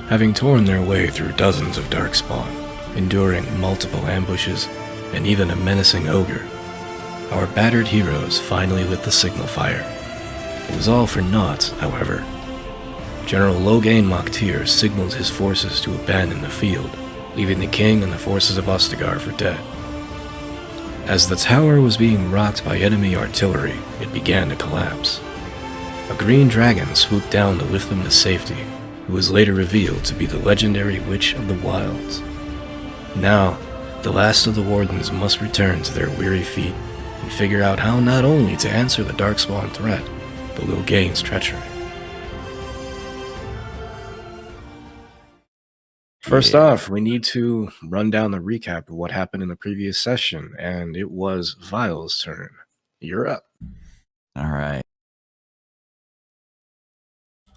Having torn their way through dozens of Darkspawn, enduring multiple ambushes, and even a menacing ogre, our battered heroes finally lit the signal fire. It was all for naught, however. General Logain Moktir signaled his forces to abandon the field, leaving the king and the forces of Ostagar for dead. As the tower was being rocked by enemy artillery, it began to collapse. A green dragon swooped down to lift them to safety, who was later revealed to be the legendary Witch of the Wilds. Now, the last of the Wardens must return to their weary feet and figure out how not only to answer the Darkspawn threat, but Logain's treachery. First off, we need to run down the recap of what happened in the previous session, and it was Vile's turn. You're up. All right.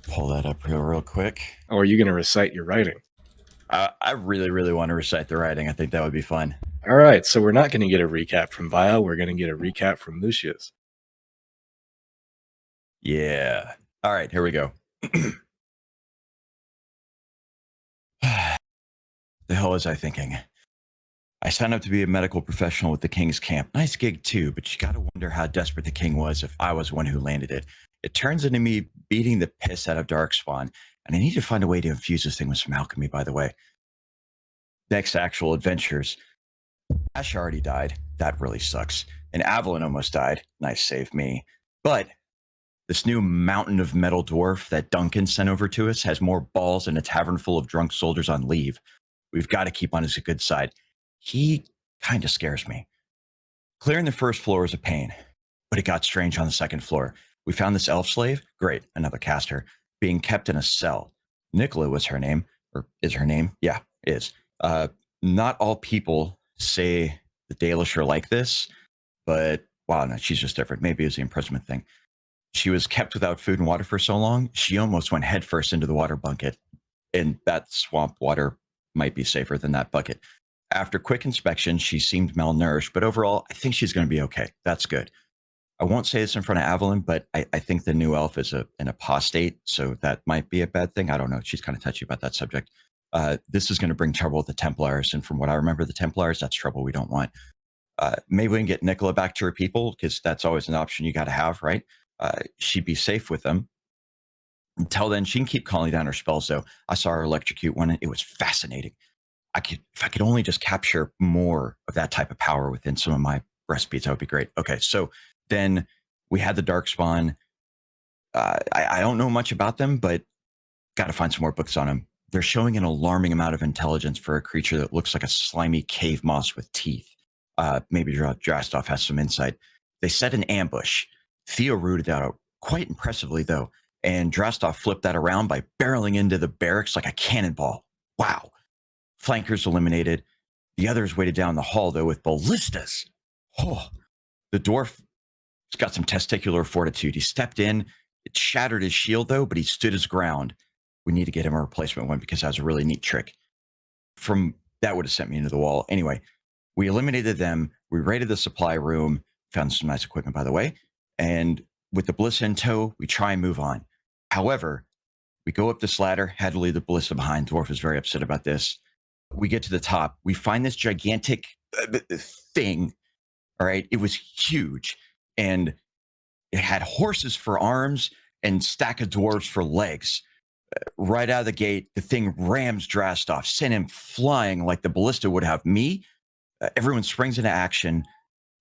Pull that up real quick. Oh, are you going to recite your writing? I really, really want to recite the writing. I think that would be fun. All right, so we're not going to get a recap from Vile. We're going to get a recap from Lucius. Yeah. All right, here we go. The hell was I thinking? I signed up to be a medical professional with the King's Camp. Nice gig too, but you got to wonder how desperate the King was if I was one who landed it. It turns into me beating the piss out of Darkspawn, and I need to find a way to infuse this thing with some alchemy, by the way. Next actual adventures. Ash already died. That really sucks. And Avalon almost died. Nice save me. But this new mountain of metal dwarf that Duncan sent over to us has more balls than a tavern full of drunk soldiers on leave. We've got to keep on his good side. He kind of scares me. Clearing the first floor was a pain, but it got strange on the second floor. We found this elf slave, great, another caster, being kept in a cell. Nicola was her name, or is her name? Yeah, is. Not all people say the Dalish are like this, but wow, no, she's just different. Maybe it was the imprisonment thing. She was kept without food and water for so long, she almost went headfirst into the water bucket, and that swamp water might be safer than that bucket. After quick inspection, she seemed malnourished, but overall, I think she's going to be okay. That's good. I won't say this in front of Avalon, but I think the new elf is an apostate, so that might be a bad thing. I don't know. She's kind of touchy about that subject. This is going to bring trouble with the Templars, and from what I remember, the Templars, that's trouble we don't want. Maybe we can get Nicola back to her people, because that's always an option you got to have, right? She'd be safe with them. Until then, she can keep calling down her spells, though. I saw her electrocute one, and it was fascinating. If I could only just capture more of that type of power within some of my recipes, that would be great. Okay, so then we had the Darkspawn. I don't know much about them, but got to find some more books on them. They're showing an alarming amount of intelligence for a creature that looks like a slimy cave moss with teeth. Maybe Drastov has some insight. They set an ambush. Theo rooted out quite impressively, though, and Drastov flipped that around by barreling into the barracks like a cannonball. Wow. Flankers eliminated. The others waited down the hall, though, with ballistas. Oh, the dwarf has got some testicular fortitude. He stepped in. It shattered his shield, though, but he stood his ground. We need to get him a replacement one because that was a really neat trick. That would have sent me into the wall. Anyway, we eliminated them. We raided the supply room. Found some nice equipment, by the way. And with the ballista in tow, we try and move on. However, we go up this ladder, had to leave the ballista behind. Dwarf is very upset about this. We get to the top. We find this gigantic thing. All right. It was huge. And it had horses for arms and stack of dwarves for legs. Right out of the gate, the thing rams Drastov, sent him flying like the ballista would have me. Everyone springs into action.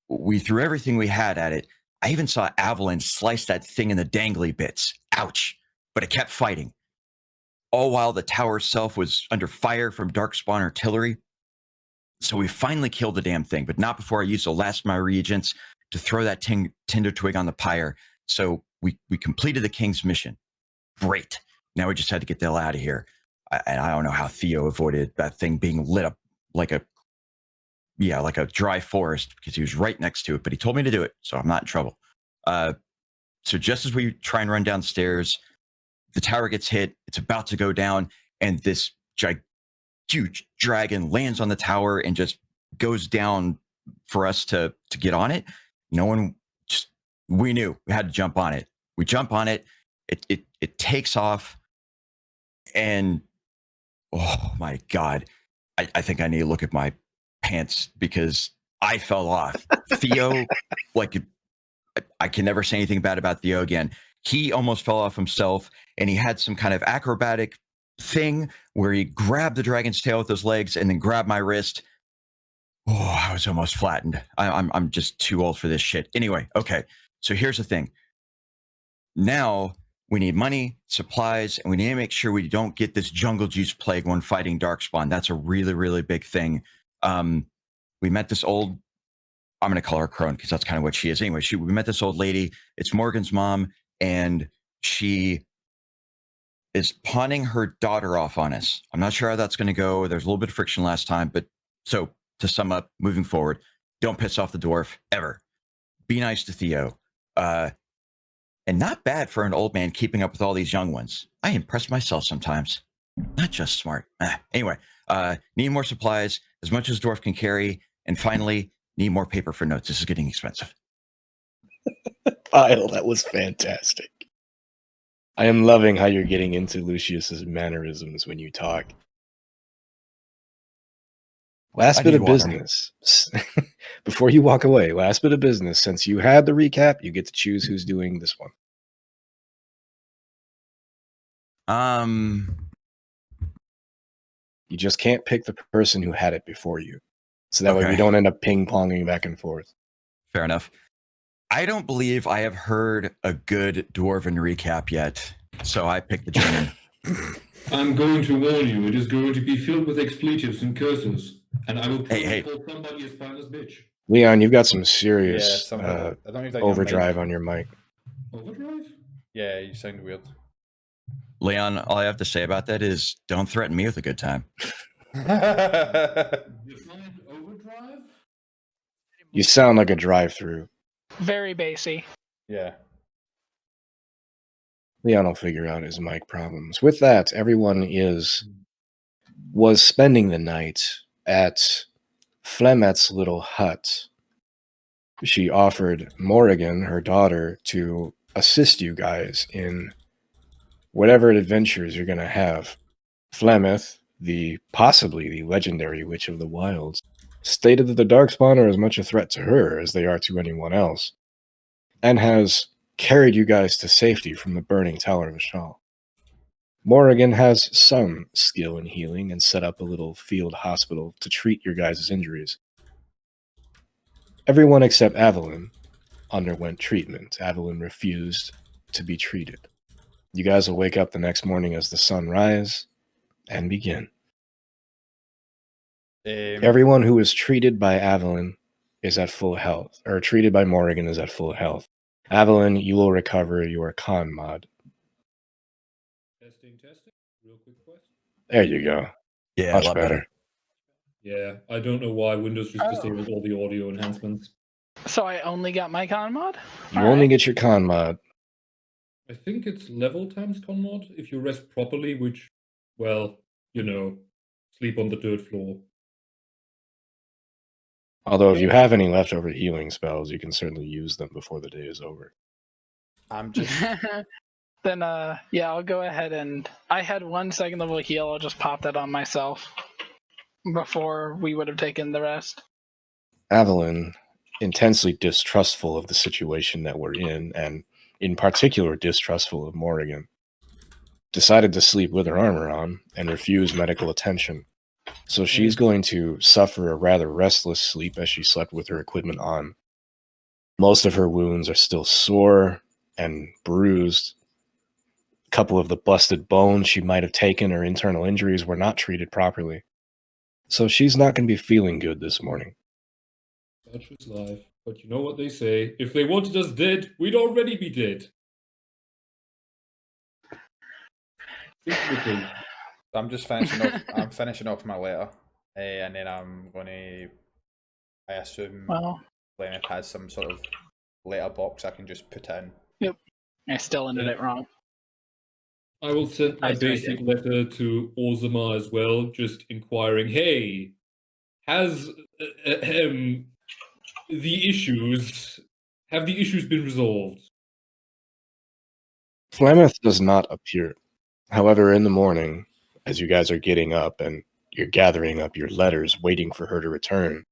We threw everything we had at it. I even saw Avalon slice that thing in the dangly bits. Ouch. But it kept fighting. All while the tower itself was under fire from Darkspawn artillery. So we finally killed the damn thing, but not before I used the last of my reagents to throw that tinder twig on the pyre. So we completed the King's mission. Great. Now we just had to get the hell out of here. And I don't know how Theo avoided that thing being lit up like a dry forest because he was right next to it, but he told me to do it, so I'm not in trouble. So just as we try and run downstairs, the tower gets hit. It's about to go down, and this huge dragon lands on the tower and just goes down for us to get on it. No one, we knew we had to jump on it. We jump on it. It takes off, and Oh my God. I think I need to look at my pants because I fell off. Theo, like, I can never say anything bad about Theo again. He almost fell off himself, and he had some kind of acrobatic thing where he grabbed the dragon's tail with his legs and then grabbed my wrist. Oh, I was almost flattened. I'm just too old for this shit. Anyway, okay. So here's the thing. Now we need money, supplies, and we need to make sure we don't get this jungle juice plague when fighting Darkspawn. That's a really, really big thing. We met this old, I'm going to call her crone because that's kind of what she is. Anyway, we met this old lady. It's Morgan's mom, and she is pawning her daughter off on us. I'm not sure how that's going to go. There's a little bit of friction last time, but so to sum up, moving forward, don't piss off the dwarf ever. Be nice to Theo. And not bad for an old man keeping up with all these young ones. I impress myself sometimes. Not just smart. Anyway, need more supplies, as much as dwarf can carry. And finally, need more paper for notes. This is getting expensive. Kyle, that was fantastic. I am loving how you're getting into Lucius's mannerisms when you talk. Last bit of business. Before you walk away, last bit of business. Since you had the recap, you get to choose who's doing this one. You just can't pick the person who had it before you. So that way we don't end up ping-ponging back and forth. Fair enough. I don't believe I have heard a good dwarven recap yet, so I picked the German. I'm going to warn you, it is going to be filled with expletives and curses, and I will probably call somebody a spineless bitch. Leon, you've got some serious overdrive on your mic. Overdrive? Yeah, you sound weird. Leon, all I have to say about that is don't threaten me with a good time. You find overdrive? You sound like a drive-through. Very bassy. Yeah. Leon will figure out his mic problems. With that, everyone was spending the night at Flemet's little hut. She offered Morrigan, her daughter, to assist you guys in whatever adventures you're going to have. Flemeth, possibly the legendary Witch of the Wilds, stated that the Darkspawn are as much a threat to her as they are to anyone else, and has carried you guys to safety from the burning Tower of Ashal. Morrigan has some skill in healing and set up a little field hospital to treat your guys' injuries. Everyone except Avalyn underwent treatment. Avalyn refused to be treated. You guys will wake up the next morning as the sun rises and begin. Everyone who was treated by Avalyn is at full health, or treated by Morrigan is at full health. Avalyn, you will recover your con mod. Testing. Real quick question. There you go. Yeah, much a lot better. Yeah, I don't know why Windows just disabled all the audio enhancements. So I only got my con mod? You only get your con mod. I think it's level times con mod if you rest properly, which, well, sleep on the dirt floor. Although if you have any leftover healing spells, you can certainly use them before the day is over. I'm just... Then, yeah, I'll go ahead and... I had 1 second level heal, I'll just pop that on myself before we would have taken the rest. Avalyn, intensely distrustful of the situation that we're in, and in particular distrustful of Morrigan, decided to sleep with her armor on and refuse medical attention. So she's going to suffer a rather restless sleep as she slept with her equipment on. Most of her wounds are still sore and bruised. A couple of the busted bones she might have taken or internal injuries were not treated properly. So she's not going to be feeling good this morning. Such is life. But you know what they say, if they wanted us dead, we'd already be dead. I'm just finishing off. I'm finishing off my letter, and then I'm gonna. I assume Leonard has some sort of letter box I can just put in. Yep, I still ended it wrong. I will send my basic letter to Ozama as well, just inquiring. Hey, has the issues been resolved? Flemeth does not appear. However, in the morning, as you guys are getting up and you're gathering up your letters, waiting for her to return,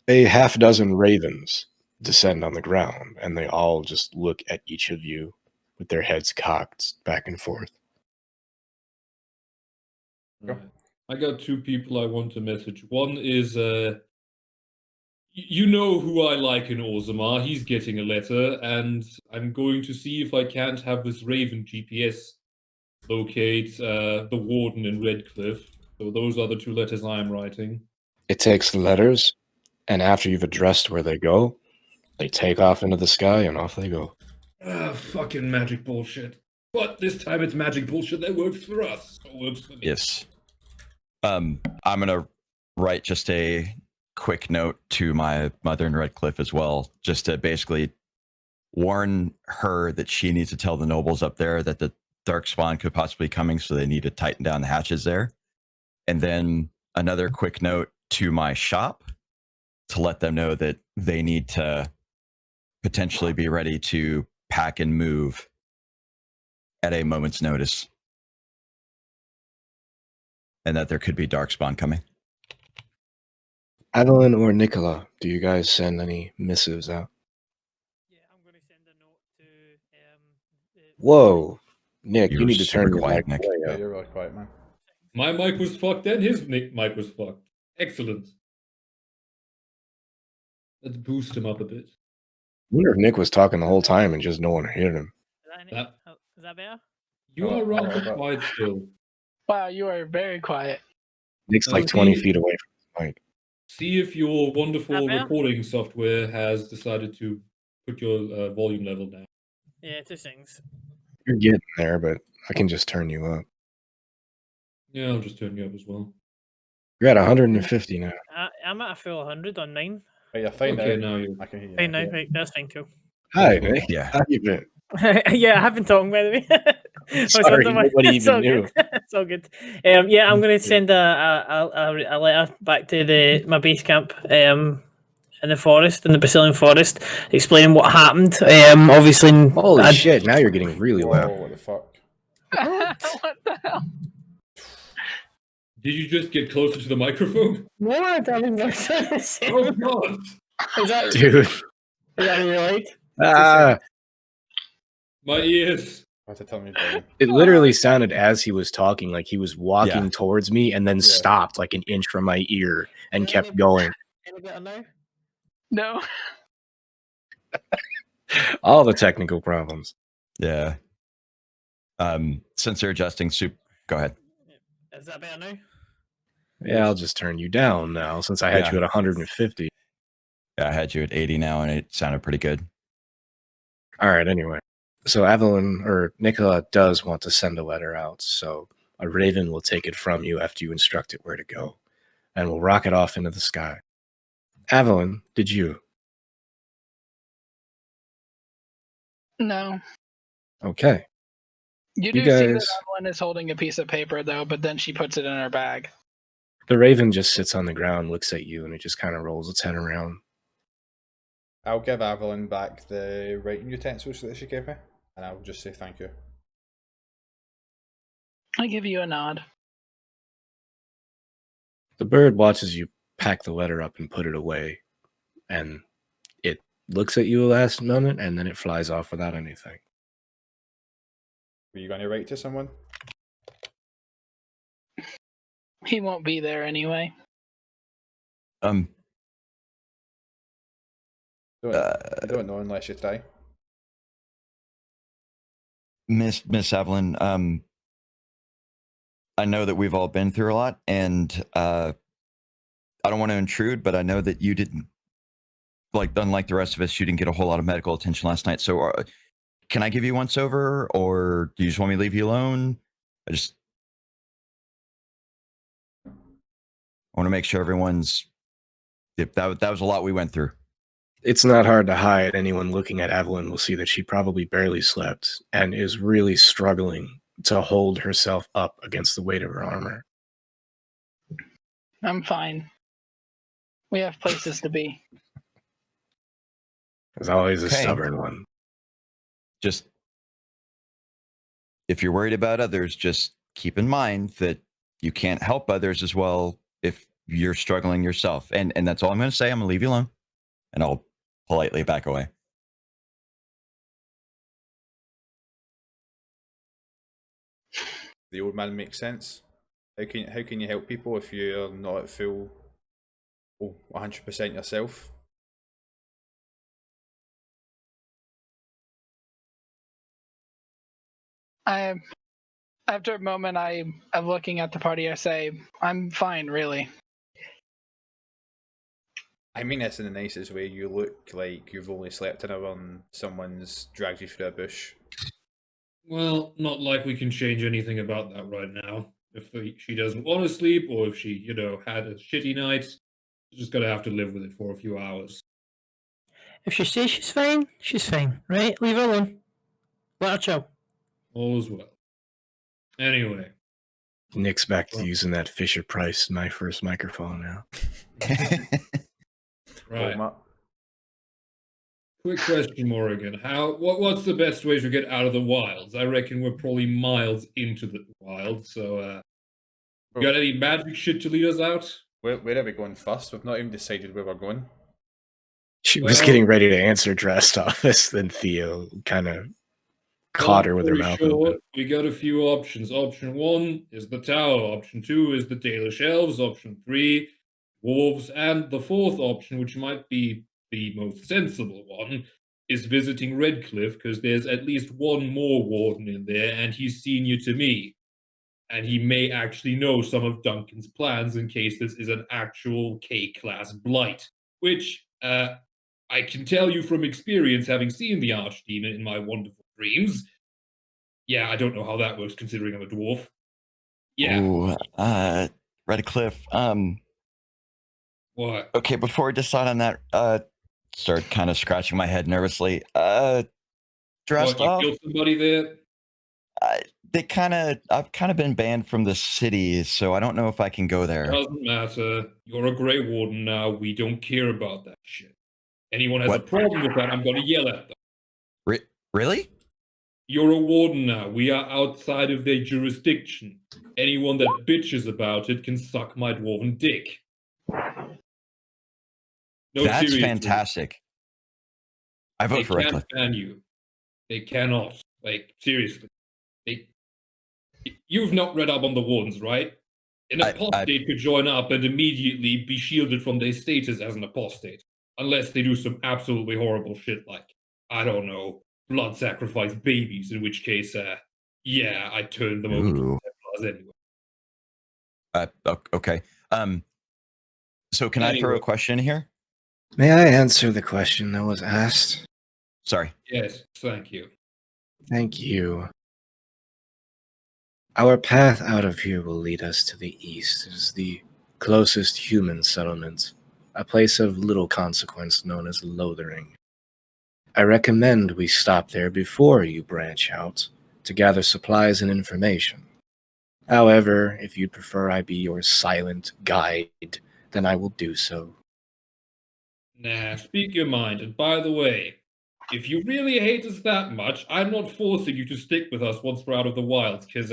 a half dozen ravens descend on the ground, and they all just look at each of you with their heads cocked back and forth. Right. I got two people I want to message. One is, you know who I like in Orzammar. He's getting a letter, and I'm going to see if I can't have this Raven GPS locate the Warden in Redcliffe. So those are the two letters I'm writing. It takes the letters, and after you've addressed where they go, they take off into the sky, and off they go. Fucking magic bullshit. But this time it's magic bullshit that works for us. So it works for me. Yes. I'm gonna write just a quick note to my mother in Redcliffe as well, just to basically warn her that she needs to tell the nobles up there that the Darkspawn could possibly be coming, so they need to tighten down the hatches there. And then another quick note to my shop to let them know that they need to potentially be ready to pack and move at a moment's notice. And that there could be Darkspawn coming. Evelyn or Nicola, do you guys send any missives out? Yeah, I'm going to send a note to. Whoa, Nick, you You're need to turn super your quiet, mic Nick. way Yeah, up. you're really quiet, man. My mic was fucked and his mic was fucked. Excellent. Let's boost him up a bit. I wonder if Nick was talking the whole time and just no one heard him. Is that better? You Oh, are oh, rather oh. quiet still. Wow, you are very quiet. Nick's like Okay. 20 feet away from his mic. See if your wonderful better? recording software has decided to put your volume level down. Yeah, 2 seconds. You're getting there, but I can just turn you up. Yeah, I'll just turn you up as well. You're at 150 now. I'm at a full 100 on 9. Right, you're fine Okay, now. now you. I can hear you. Fine now, Yeah. right, that's fine, cool. Hi, Nick. Yeah. How you been? Yeah, I have been talking, by the way. I was Sorry, wondering why- nobody it's even all knew. good. It's all good. Yeah, I'm going to send a letter back to my base camp in the forest, in the Brazilian forest, explaining what happened. Obviously, Holy shit, now you're getting really Whoa, loud. what the fuck? What the hell? Did you just get closer to the microphone? What? I mean, that's the same. Oh god! Dude. Is that right? Ah, My ears. I have to turn you down. it literally sounded as he was talking like he was walking Yeah. towards me and then Yeah. stopped like an inch from my ear and Yeah, kept maybe- going. Any better now? No. All the technical problems. Yeah. Since they're adjusting soup, go ahead. Is that better now? Yeah, I'll just turn you down now since I had Yeah. you at 150. Yeah, I had you at 80 now, and it sounded pretty good. All right, anyway. So Evelyn or Nicola does want to send a letter out, so a raven will take it from you after you instruct it where to go, and will rocket off into the sky. Evelyn, did you? No. Okay. You do You see that guys- Evelyn is holding a piece of paper, though, but then she puts it in her bag. The raven just sits on the ground, looks at you, and it just kind of rolls its head around. I'll give Evelyn back the writing utensils that she gave me, and I'll just say thank you. I give you a nod. The bird watches you pack the letter up and put it away, and it looks at you a last moment, and then it flies off without anything. Were you going to write to someone? He won't be there anyway. You don't know unless you try. Miss Evelyn, I know that we've all been through a lot, and I don't want to intrude, but I know that you didn't, unlike the rest of us, you didn't get a whole lot of medical attention last night. So can I give you once over, or do you just want me to leave you alone? I want to make sure everyone's. That was a lot we went through. It's not hard to hide. Anyone looking at Evelyn will see that she probably barely slept and is really struggling to hold herself up against the weight of her armor. I'm fine. We have places to be. There's always a Okay. stubborn one. Just if you're worried about others, just keep in mind that you can't help others as well if you're struggling yourself. And that's all I'm going to say. I'm going to leave you alone, and I'll politely back away. The old man makes sense. How can you help people if you're not at full 100% yourself? After a moment of looking at the party, I say, I'm fine, really. I mean this in the nicest way. You look like you've only slept an hour and someone's dragged you through a bush. Well, not like we can change anything about that right now. If she doesn't want to sleep, or if she, had a shitty night, she's just gonna have to live with it for a few hours. If she says she's fine, right? Leave her alone. Let her chill. All is well. Anyway. Nick's back to using that Fisher-Price My First microphone now. Right. Quick question, Morrigan. What's the best way to get out of the wilds? I reckon we're probably miles into the wild, so you got any magic shit to lead us out? Where are we going first? We've not even decided where we're going. She was getting ready to answer Dressed Office, then Theo kind of caught her with her mouth open. We got a few options. Option 1 is the tower. Option 2 is the Dalish elves. Option 3, wolves. And the fourth option, which might be the most sensible one, is visiting Redcliffe, because there's at least one more warden in there, and he's senior to me. And he may actually know some of Duncan's plans in case this is an actual K-class blight. Which, I can tell you from experience, having seen the Archdemon in my wonderful dreams. Yeah, I don't know how that works considering I'm a dwarf. Yeah. Ooh, Redcliffe, What? Okay, before I decide on that, start kind of scratching my head nervously. Dressed off? You killed somebody there? I've kind of been banned from the city, so I don't know if I can go there. Doesn't matter. You're a Grey Warden now. We don't care about that shit. Anyone has a problem with that, I'm going to yell at them. Really? You're a warden now. We are outside of their jurisdiction. Anyone that bitches about it can suck my dwarven dick. No, that's seriously. Fantastic. I vote for Redcliffe. They can't ban you. They cannot. Like, seriously. You've not read up on the Wardens, right? An apostate could join up and immediately be shielded from their status as an apostate. Unless they do some absolutely horrible shit like, I don't know, blood sacrifice babies, in which case, yeah, I turned them over to the Templars anyway. Okay. So can I throw a question in here? May I answer the question that was asked? Sorry. Yes, thank you. Thank you. Our path out of here will lead us to the east. It is the closest human settlement, a place of little consequence known as Lothering. I recommend we stop there before you branch out to gather supplies and information. However, if you'd prefer I be your silent guide, then I will do so. Nah, speak your mind. And by the way, if you really hate us that much, I'm not forcing you to stick with us once we're out of the wilds, because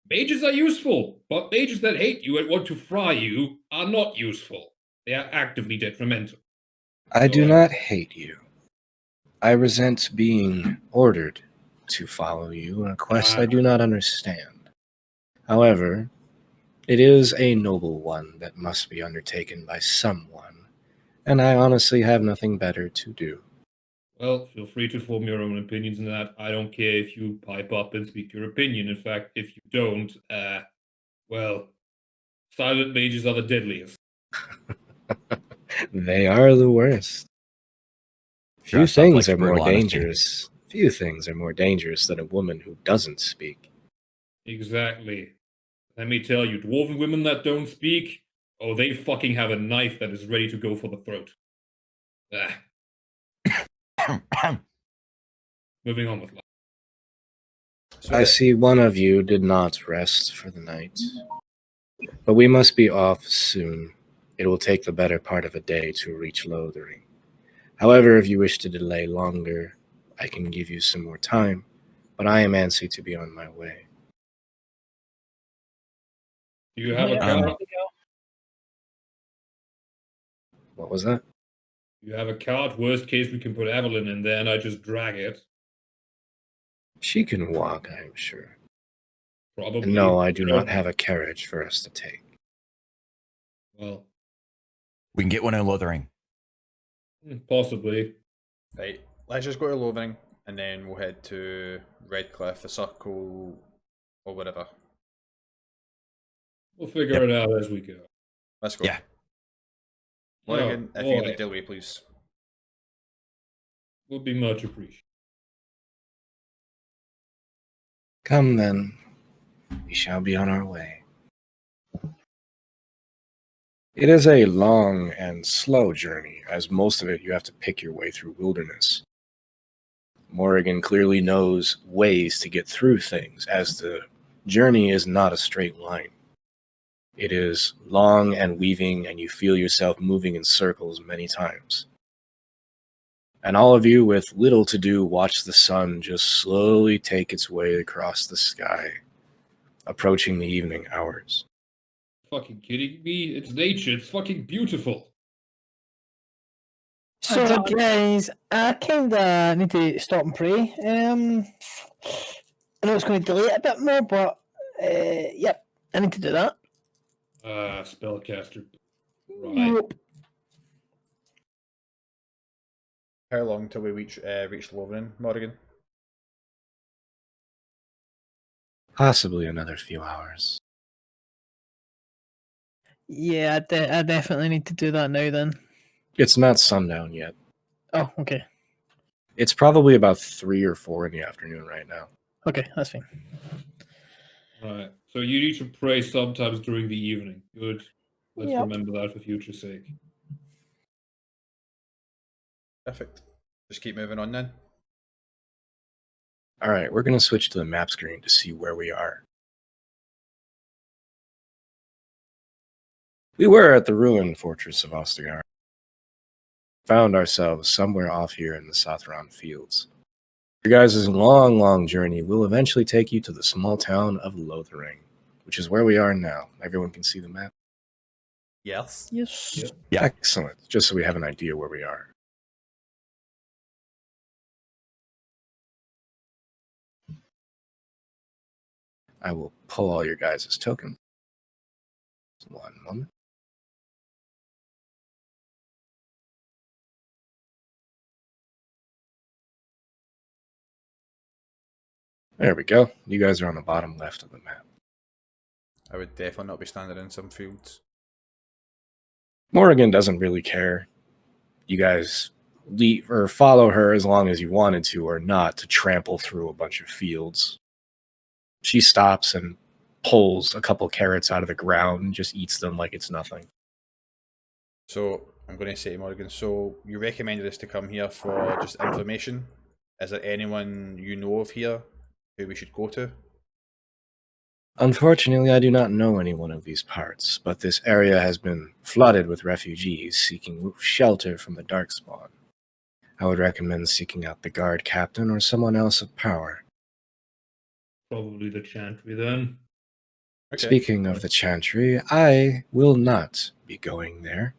mages are useful, but mages that hate you and want to fry you are not useful. They are actively detrimental. I do not hate you. I resent being ordered to follow you in a quest I do not understand. However, it is a noble one that must be undertaken by someone, and I honestly have nothing better to do. Well, feel free to form your own opinions on that. I don't care if you pipe up and speak your opinion. In fact, if you don't, well, silent mages are the deadliest. They are the worst. Few things are more dangerous than a woman who doesn't speak. Exactly. Let me tell you, dwarven women that don't speak, oh, they fucking have a knife that is ready to go for the throat. Moving on with life. I see one of you did not rest for the night, but we must be off soon. It will take the better part of a day to reach Lothering. However, if you wish to delay longer, I can give you some more time, but I am antsy to be on my way. Do you have a Yeah, cart? ready to go. What was that? You have a cart. Worst case, we can put Evelyn in there, and I just drag it. She can walk, I'm sure. Probably. And no, I do not have a carriage for us to take. Well, We can get one in Lothering. possibly. Right, let's just go to Lothering, and then we'll head to Redcliffe, the Circle, or whatever. We'll figure it out as we go. Let's go. Yeah. Morgan, Oh, if you could boy. lead the way, please. Would be much appreciated. Come then, we shall be on our way. It is a long and slow journey, as most of it you have to pick your way through wilderness. Morrigan clearly knows ways to get through things, as the journey is not a straight line. It is long and weaving, and you feel yourself moving in circles many times. And all of you with little to do watch the sun just slowly take its way across the sky, approaching the evening hours. Fucking kidding me? It's nature. It's fucking beautiful. So, guys, I kind of need to stop and pray. I know it's going to delay it a bit more, but yep, I need to do that. Spellcaster. Right. Nope. How long till we reach Lothering, Morgan? Possibly another few hours. Yeah, I definitely need to do that now then. It's not sundown yet. Oh, okay. It's probably about 3 or 4 in the afternoon right now. Okay, that's fine. Right. So you need to pray sometimes during the evening. Good. Let's Yep. remember that for future sake. Perfect. Just keep moving on then. All right, we're going to switch to the map screen to see where we are. We were at the ruined fortress of Ostagar. Found ourselves somewhere off here in the Southron Fields. Your guys' long journey will eventually take you to the small town of Lothering, which is where we are now. Everyone can see the map? Yes. Yes. Yep. Yeah. Excellent, just so we have an idea where we are. I will pull all your guys' tokens. One moment. There we go. You guys are on the bottom left of the map. I would definitely not be standing in some fields. Morrigan doesn't really care. You guys leave or follow her as long as you wanted to or not to trample through a bunch of fields. She stops and pulls a couple carrots out of the ground and just eats them like it's nothing. So I'm going to say to Morgan, so you recommended us to come here for just information. Is there anyone you know of here who we should go to? Unfortunately, I do not know anyone of these parts, but this area has been flooded with refugees seeking shelter from the Darkspawn. I would recommend seeking out the guard captain or someone else of power. Probably the chantry then. Okay. Speaking of the chantry, I will not be going there.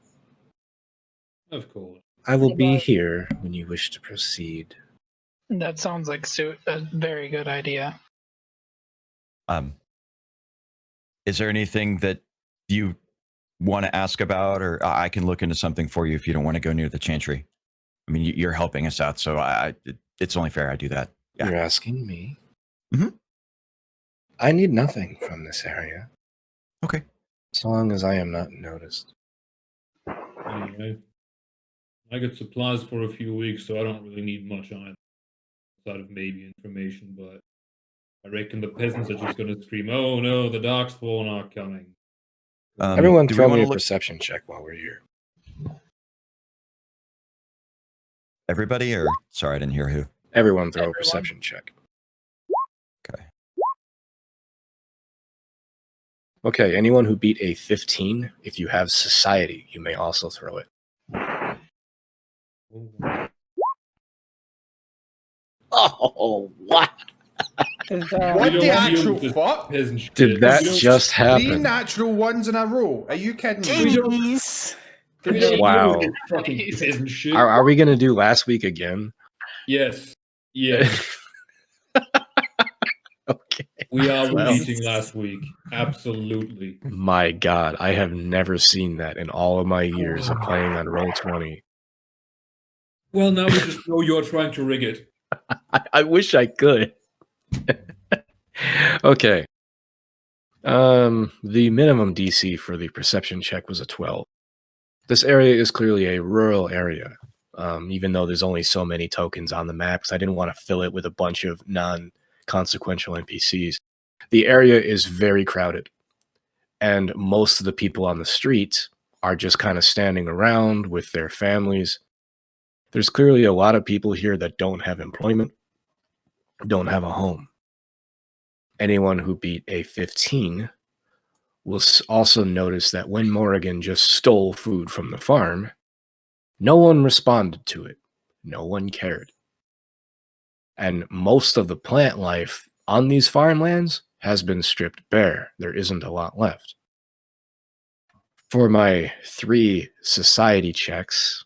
Of course. I will be here when you wish to proceed. That sounds like a very good idea. Is there anything that you want to ask about, or I can look into something for you if you don't want to go near the chantry? I mean, you're helping us out, so it's only fair I do that. Yeah. You're asking me? Mhm. I need nothing from this area. Okay. As long as I am not noticed. Anyway, I got supplies for a few weeks, so I don't really need much on outside of maybe information, but I reckon the peasants are just going to scream, "Oh no, the Darkspawn are coming." Everyone do we throw me wanna a look- perception check while we're here. Everybody, or sorry, I didn't hear who. Everyone throw a Everyone. perception check. Okay. Okay, anyone who beat a 15, if you have society, you may also throw it. Oh, what? Is, What We the don't actual deal with fuck? peasant shit. Did that We don't- just 3 happen? natural ones in a row. Are you kidding me? Jeez. We don't Wow. deal with this fucking peasant shit. Are we going to do last week again? Yes. Yes. Okay. We are Well. repeating last week. Absolutely. My God, I have never seen that in all of my years of playing on Roll20. Well, now we just know you're trying to rig it. I wish I could. Okay. The minimum DC for the perception check was a 12. This area is clearly a rural area, even though there's only so many tokens on the map, because I didn't want to fill it with a bunch of non-consequential NPCs. The area is very crowded, and most of the people on the street are just kind of standing around with their families. There's clearly a lot of people here that don't have employment, don't have a home. Anyone who beat a 15 will also notice that when Morrigan just stole food from the farm, no one responded to it. No one cared. And most of the plant life on these farmlands has been stripped bare. There isn't a lot left. For my 3 society checks,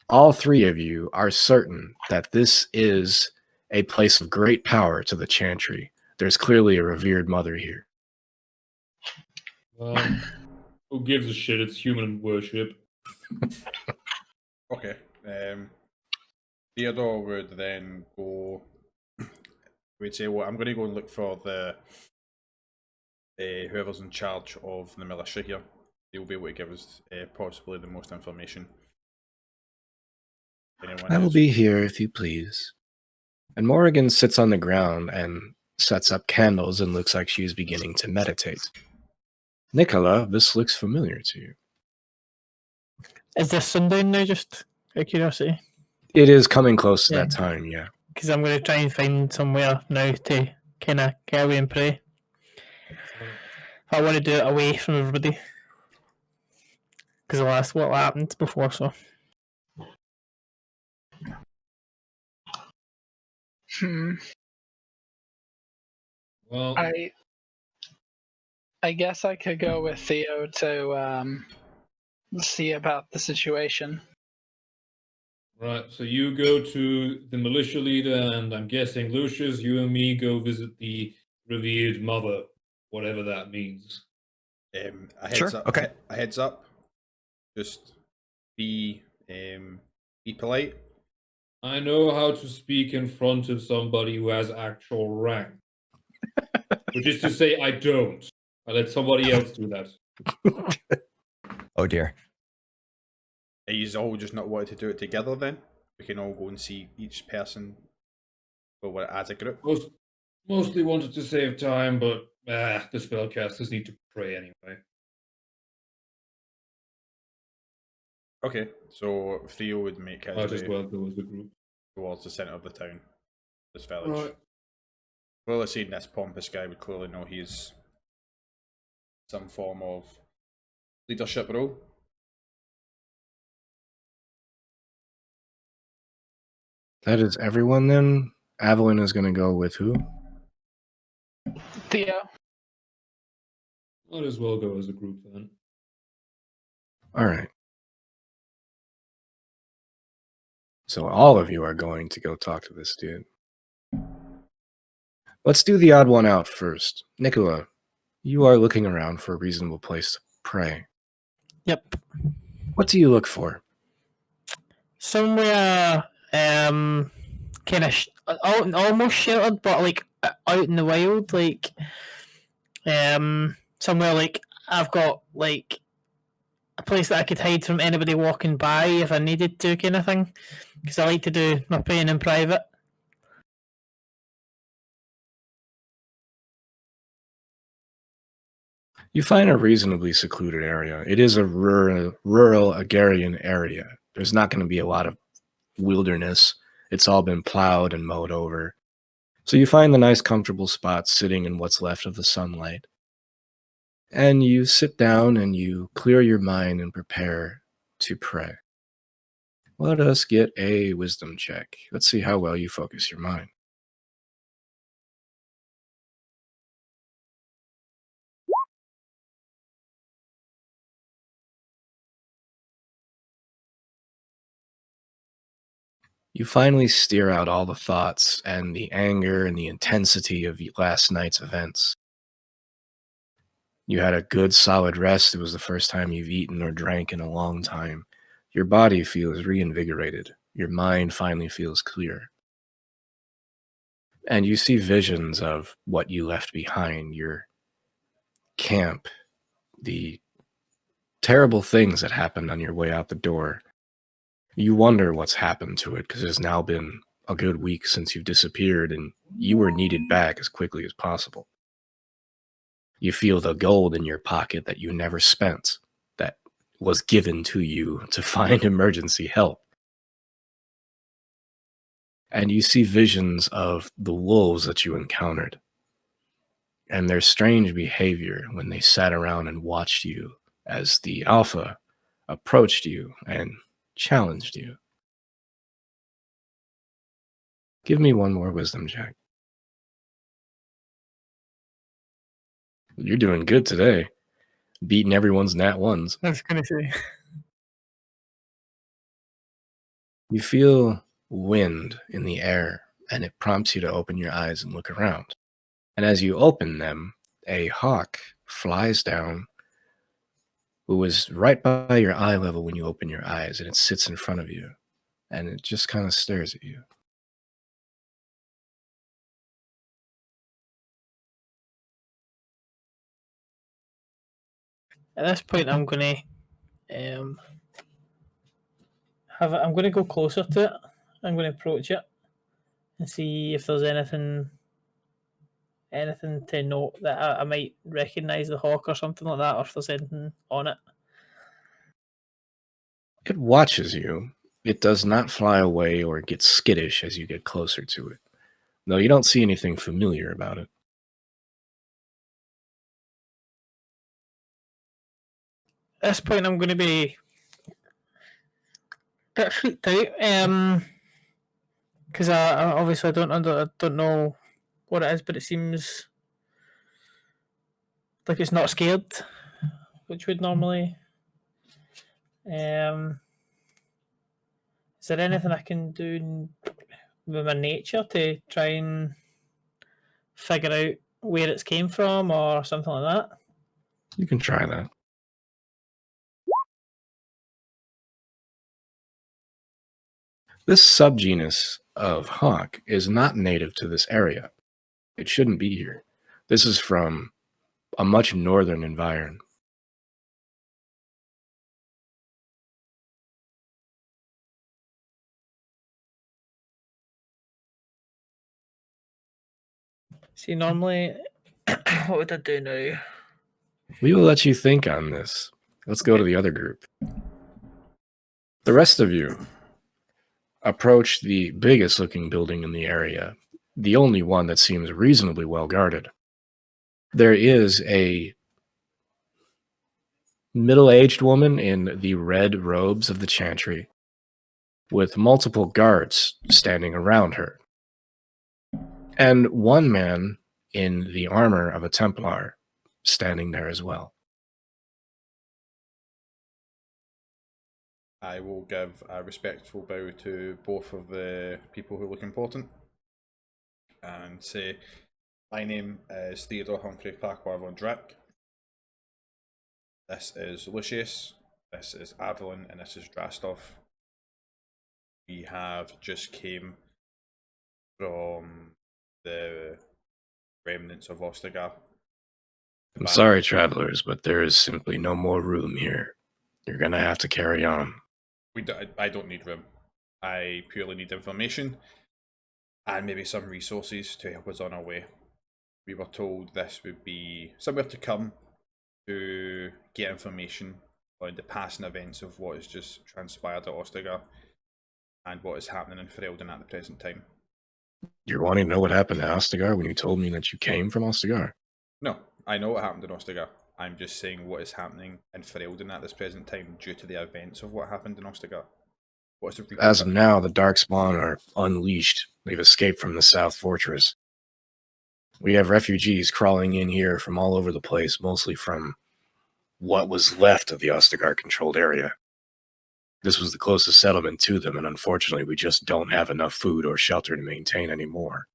all 3 of you are certain that this is a place of great power to the Chantry. There's clearly a revered mother here. Well, who gives a shit? It's human worship. Okay. Theodore would then go. We'd say, well, I'm going to go and look for the whoever's in charge of the militia here. They'll be able to give us possibly the most information. I will be here if you please. And Morrigan sits on the ground and sets up candles and looks like she is beginning to meditate. Nicola, this looks familiar to you. Is this sundown now, just out of curiosity? It is coming close to that time, yeah. Because I'm going to try and find somewhere now to kind of get away and pray. I want to do it away from everybody. Because that's what happened before, so. Well, I guess I could go with Theo to see about the situation. right, so you go to the militia leader, and I'm guessing Lucius, you and me go visit the revered mother, whatever that means. A heads Sure, up. okay. A heads up. Just be polite. I know how to speak in front of somebody who has actual rank. Which is to say, I don't. I let somebody else do that. Oh dear. Are you all just not wanting to do it together then? We can all go and see each person as a group. Mostly wanted to save time, but the spellcasters need to pray anyway. Okay, so Theo would make his Might as way well go as a group. towards the centre of the town, this village. Right. Clearly seeing this pompous guy would clearly know he's some form of leadership role. That is everyone then? Evelyn is going to go with who? Theo. Might as well go as a group then. All right. So all of you are going to go talk to this dude. Let's do the odd one out first. Nicola, you are looking around for a reasonable place to pray. Yep. What do you look for? Somewhere, kind of almost sheltered, but like out in the wild, like, somewhere like I've got like a place that I could hide from anybody walking by if I needed to, kind of thing. Because I like to do my praying in private. You find a reasonably secluded area. It is a rural agrarian area. There's not going to be a lot of wilderness. It's all been plowed and mowed over. So you find the nice comfortable spot sitting in what's left of the sunlight. And you sit down and you clear your mind and prepare to pray. Let us get a wisdom check. Let's see how well you focus your mind. You finally steer out all the thoughts and the anger and the intensity of last night's events. You had a good solid rest. It was the first time you've eaten or drank in a long time. Your body feels reinvigorated. Your mind finally feels clear. And you see visions of what you left behind, your camp, the terrible things that happened on your way out the door. You wonder what's happened to it because it's now been a good week since you've disappeared and you were needed back as quickly as possible. You feel the gold in your pocket that you never spent, that was given to you to find emergency help. And you see visions of the wolves that you encountered and their strange behavior when they sat around and watched you as the alpha approached you and challenged you. Give me one more wisdom check. You're doing good today. Beating everyone's nat ones. I was going to say. You feel wind in the air, and it prompts you to open your eyes and look around. And as you open them, a hawk flies down, who was right by your eye level when you open your eyes, and it sits in front of you, and it just kind of stares at you. At this point, I'm going to I'm going to go closer to it. I'm going to approach it and see if there's anything to note that I might recognise the hawk or something like that, or if there's anything on it. It watches you. It does not fly away or get skittish as you get closer to it, though you don't see anything familiar about it. At this point, I'm going to be a bit freaked out, because I obviously I don't know what it is, but it seems like it's not scared, which would normally. Is there anything I can do with my nature to try and figure out where it's came from or something like that? You can try that. This subgenus of hawk is not native to this area. It shouldn't be here. This is from a much northern environment. See, normally, what would I do now? We will let you think on this. Let's go to the other group. The rest of you approach the biggest looking building in the area, the only one that seems reasonably well guarded. There is a middle-aged woman in the red robes of the chantry with multiple guards standing around her, and one man in the armor of a Templar standing there as well. I will give a respectful bow to both of the people who look important and say, my name is Theodore Humphrey Farquhar von Drac. This is Lucius, this is Avalon, and this is Drastov. We have just came from the remnants of Ostagar. I'm sorry, travelers, but there is simply no more room here. You're gonna have to carry on. I don't need room. I purely need information and maybe some resources to help us on our way. We were told this would be somewhere to come to get information on the past and events of what has just transpired at Ostagar and what is happening in Ferelden at the present time. You're wanting to know what happened to Ostagar when you told me that you came from Ostagar? No, I know what happened in Ostagar. I'm just saying what is happening in Ferelden at this present time due to the events of what happened in Ostagar. As of now, the Darkspawn are unleashed. They've escaped from the South Fortress. We have refugees crawling in here from all over the place, mostly from what was left of the Ostagar-controlled area. This was the closest settlement to them, and unfortunately we just don't have enough food or shelter to maintain anymore.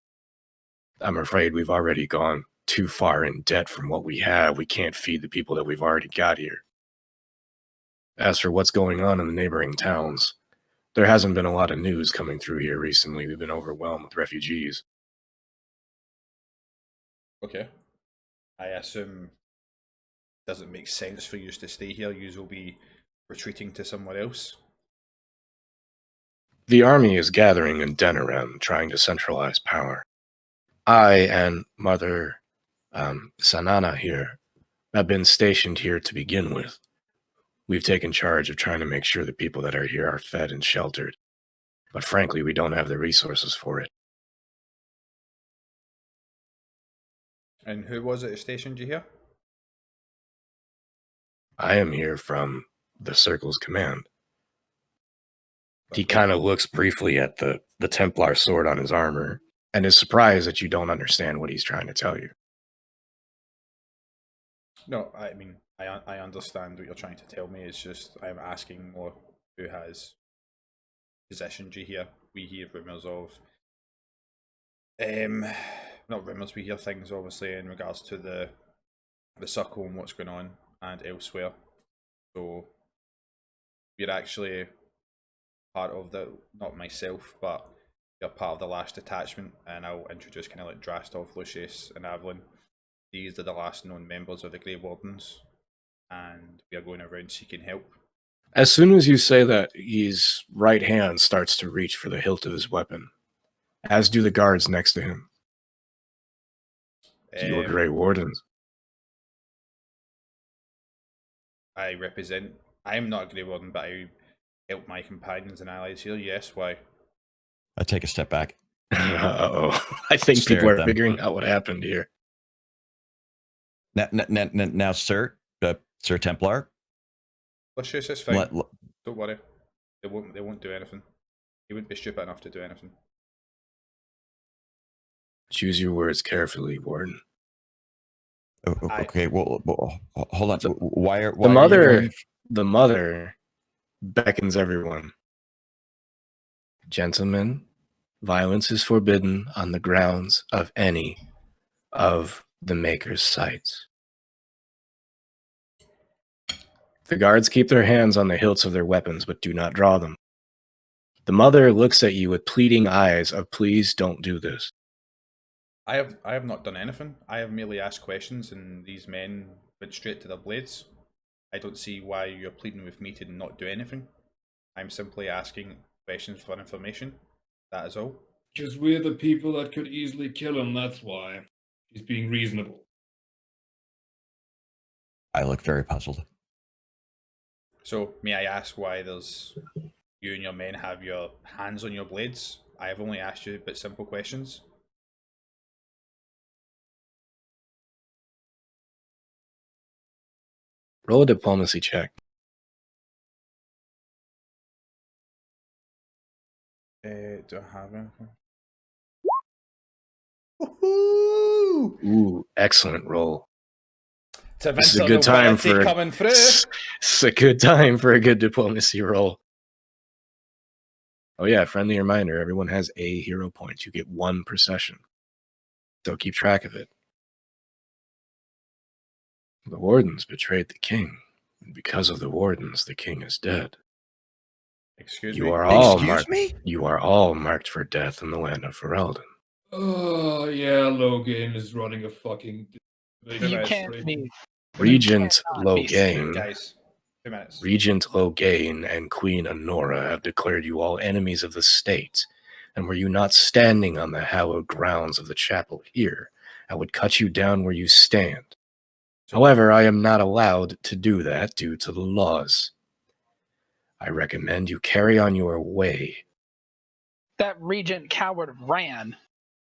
I'm afraid we've already gone too far in debt from what we have. We can't feed the people that we've already got here. As for what's going on in the neighboring towns, there hasn't been a lot of news coming through here recently. We've been overwhelmed with refugees. Okay. I assume it doesn't make sense for you to stay here. You will be retreating to somewhere else. The army is gathering in Denerim, trying to centralize power. I and Mother Sanana here have been stationed here to begin with. We've taken charge of trying to make sure the people that are here are fed and sheltered. But frankly, we don't have the resources for it. And who was it that stationed you here? I am here from the Circle's command. He kind of looks briefly at the Templar sword on his armor and is surprised that you don't understand what he's trying to tell you. No, I mean, I understand what you're trying to tell me. It's just I'm asking more who has positioned you here. We hear rumours of, not rumours. We hear things obviously in regards to the Circle and what's going on and elsewhere. So you're actually part of the, not myself, but you're part of the last detachment, and I'll introduce kind of like Drastov, Lucius, and Avalon. These are the last known members of the Grey Wardens, and we are going around seeking help. As soon as you say that, his right hand starts to reach for the hilt of his weapon, as do the guards next to him. Your Grey Wardens. I am not a Grey Warden, but I help my companions and allies here. Yes, why? I take a step back. Uh-oh. I think Stare people at are them. figuring out what happened here. Now, Sir Templar. Lucius, it's fine. Don't worry. They won't do anything. He wouldn't be stupid enough to do anything. Choose your words carefully, Warden. Okay, well, hold on. Why are the mother beckons everyone. Gentlemen, violence is forbidden on the grounds of any of the Maker's sites. The guards keep their hands on the hilts of their weapons, but do not draw them. The mother looks at you with pleading eyes of, please don't do this. I have not done anything. I have merely asked questions, and these men went straight to their blades. I don't see why you're pleading with me to not do anything. I'm simply asking questions for information. That is all. Because we're the people that could easily kill him, that's why. He's being reasonable. I look very puzzled. So, may I ask why you and your men have your hands on your blades? I have only asked you but simple questions. Roll a diplomacy check. Do I have anything? Ooh, excellent roll. This is a good time for coming through. It's a good time for a good diplomacy roll. Oh yeah, friendly reminder, everyone has a hero point. You get 1 per session. So keep track of it. The Wardens betrayed the king, and because of the Wardens, the king is dead. Excuse You me? are all Excuse marked. me? You are all marked for death in the land of Ferelden. Oh, yeah, Logan is running a fucking... You can't be. Regent cannot be Logain, Guys, 2 minutes. Regent Logain and Queen Honora have declared you all enemies of the state, and were you not standing on the hallowed grounds of the chapel here, I would cut you down where you stand. However, I am not allowed to do that due to the laws. I recommend you carry on your way. That Regent coward ran.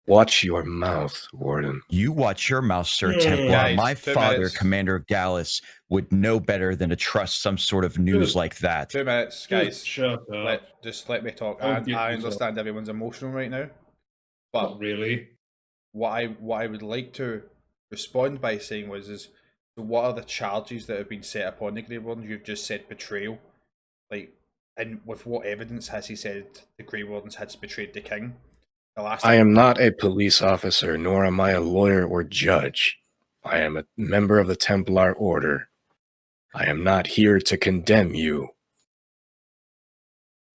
Watch your mouth, Warden. You watch your mouth, Sir Templar. Guys, My 2 father, minutes. Commander Gallus, would know better than to trust some sort of news like that. 2 minutes, guys. Shut up. Just let me talk. Don't get I yourself- understand everyone's emotional right now, but Not really. what I would like to respond by saying is what are the charges that have been set upon the Grey Wardens? You've just said betrayal. Like, And with what evidence has he said the Grey Wardens had betrayed the king? The last I time am not a police officer, nor am I a lawyer or judge. I am a member of the Templar Order. I am not here to condemn you.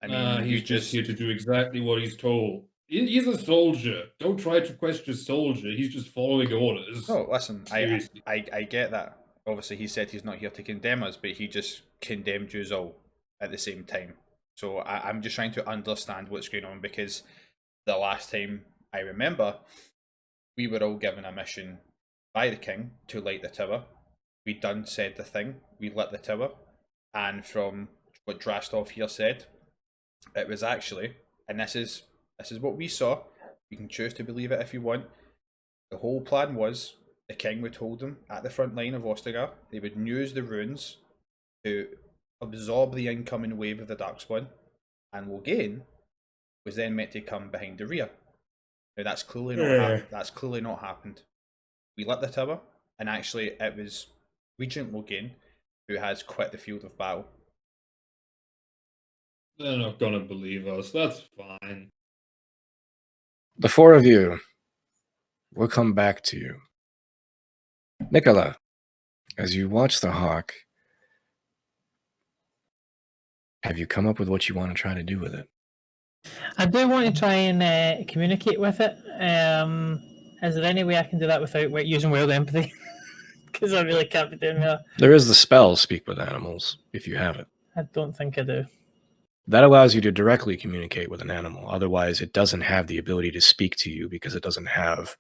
I mean, you he's just here to do exactly what he's told. He's a soldier. Don't try to question soldier. He's just following orders. Oh, listen, Seriously. I get that. Obviously, he said he's not here to condemn us, but he just condemned you all at the same time. So I'm just trying to understand what's going on, because the last time I remember, we were all given a mission by the king to light the tower. We done said the thing. We lit the tower, and from what Drastov here said, it was actually, and this is what we saw. You can choose to believe it if you want. The whole plan was the king would hold them at the front line of Ostagar. They would use the runes to absorb the incoming wave of the Darkspawn, and Logain was then meant to come behind the rear. Now that's clearly not happened. We lit the tower, and actually it was Regent Logain who has quit the field of battle. They're not gonna believe us. That's fine. The four of you will come back to you. Nicola, as you watch the hawk, have you come up with what you want to try to do with it? I do want to try and communicate with it. Is there any way I can do that without using wild empathy? Because I really can't be doing that. There is the spell Speak with Animals, if you have it. I don't think I do. That allows you to directly communicate with an animal. Otherwise, it doesn't have the ability to speak to you because it doesn't have,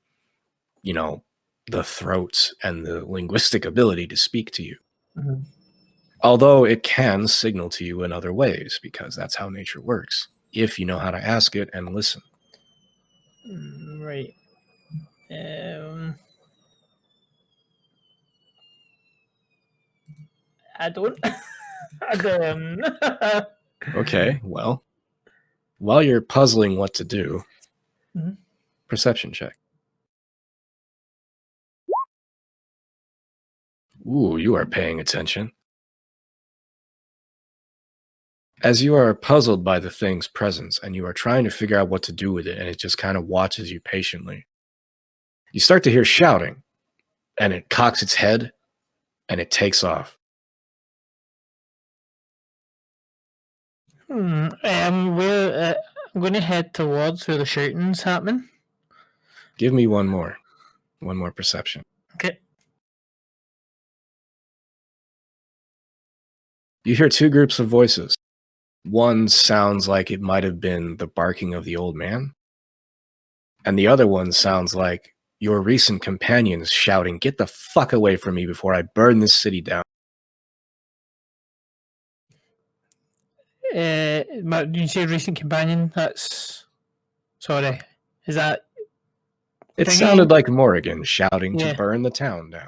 the throat and the linguistic ability to speak to you. Mm-hmm. Although it can signal to you in other ways, because that's how nature works, if you know how to ask it and listen. Right. I don't. Okay, well, while you're puzzling what to do, Mhm. Perception check. Ooh, you are paying attention. As you are puzzled by the thing's presence and you are trying to figure out what to do with it, and it just kind of watches you patiently, you start to hear shouting, and it cocks its head, and it takes off. I'm going to head towards where the shooting's happening. Give me one more perception. Okay. You hear two groups of voices. One sounds like it might have been the barking of the old man, and the other one sounds like your recent companions shouting, "Get the fuck away from me before I burn this city down." Did you say recent companion? Sorry. Is that... It Thingy? sounded like Morrigan shouting Yeah. to burn the town down.